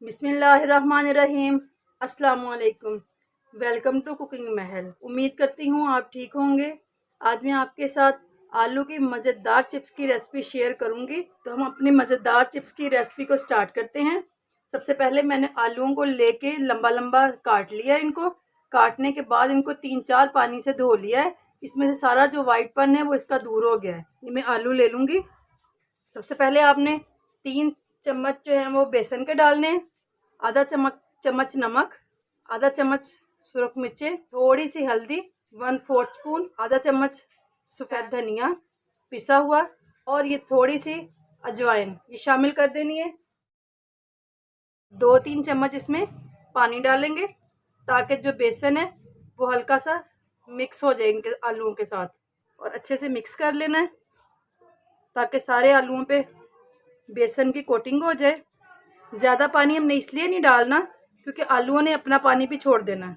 बिस्मिल्लाहिर्रहमानिर्रहीम। अस्सलाम वालेकुम। वेलकम टू कुकिंग महल। उम्मीद करती हूँ आप ठीक होंगे। आज मैं आपके साथ आलू की मज़ेदार चिप्स की रेसिपी शेयर करूँगी। तो हम अपनी मज़ेदार चिप्स की रेसिपी को स्टार्ट करते हैं। सबसे पहले मैंने आलूओं को लेके लंबा लंबा काट लिया। इनको काटने के बाद इनको 3-4 पानी से धो लिया है। इसमें से सारा जो वाइटपन है वो इसका दूर हो गया है। ये मैं आलू ले लूँगी। सबसे पहले आपने 3 चम्मच जो है वो बेसन के डालने हैं, आधा चम्मच नमक, आधा चम्मच सुरख मिर्चें, थोड़ी सी हल्दी, 1/4 स्पून, आधा चम्मच सफ़ेद धनिया पिसा हुआ, और ये थोड़ी सी अजवाइन ये शामिल कर देनी है। 2-3 चम्मच इसमें पानी डालेंगे ताकि जो बेसन है वो हल्का सा मिक्स हो जाए इनके आलूओं के साथ, और अच्छे से मिक्स कर लेना है ताकि सारे आलूओं पे बेसन की कोटिंग हो जाए। ज़्यादा पानी हमने इसलिए नहीं डालना क्योंकि आलूओं ने अपना पानी भी छोड़ देना है।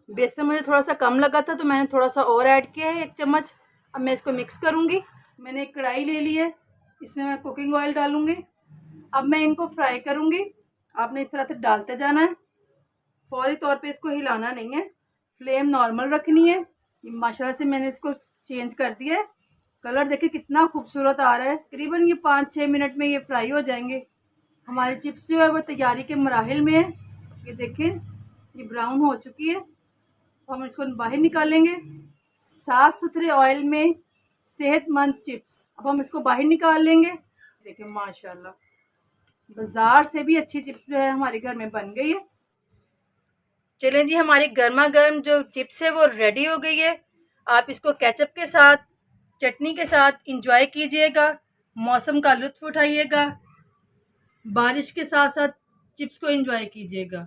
बेसन मुझे थोड़ा सा कम लगा था तो मैंने थोड़ा सा और ऐड किया है, 1 चम्मच। अब मैं इसको मिक्स करूँगी। मैंने एक कढ़ाई ले ली है, इसमें मैं कुकिंग ऑयल डालूँगी। अब मैं इनको फ्राई करूँगी। आपने इस तरह से डालते जाना है, फौरी तौर पे इसको हिलाना नहीं है, फ्लेम नॉर्मल रखनी है। माशाल्लाह से मैंने इसको चेंज कर दिया है। कलर देखिए कितना खूबसूरत आ रहा है। करीबन ये 5-6 मिनट में ये फ्राई हो जाएंगे। हमारी चिप्स जो है वो तैयारी के मराहिल में है। ये देखें ये ब्राउन हो चुकी है। तो हम इसको बाहर निकालेंगे साफ़ सुथरे ऑयल में। सेहतमंद चिप्स अब हम इसको बाहर निकाल लेंगे। देखें माशाल्लाह बाज़ार से भी अच्छी चिप्स जो है हमारे घर में बन गई है। चलें जी, हमारी गर्मा गर्म जो चिप्स है वो रेडी हो गई है। आप इसको केचप के साथ, चटनी के साथ इंजॉय कीजिएगा, मौसम का लुत्फ़ उठाइएगा, बारिश के साथ साथ चिप्स को एंजॉय कीजिएगा।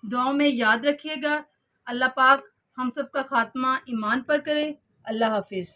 दुआओं में याद रखिएगा। अल्लाह पाक हम सब का खात्मा ईमान पर करे। अल्लाह हाफिज़।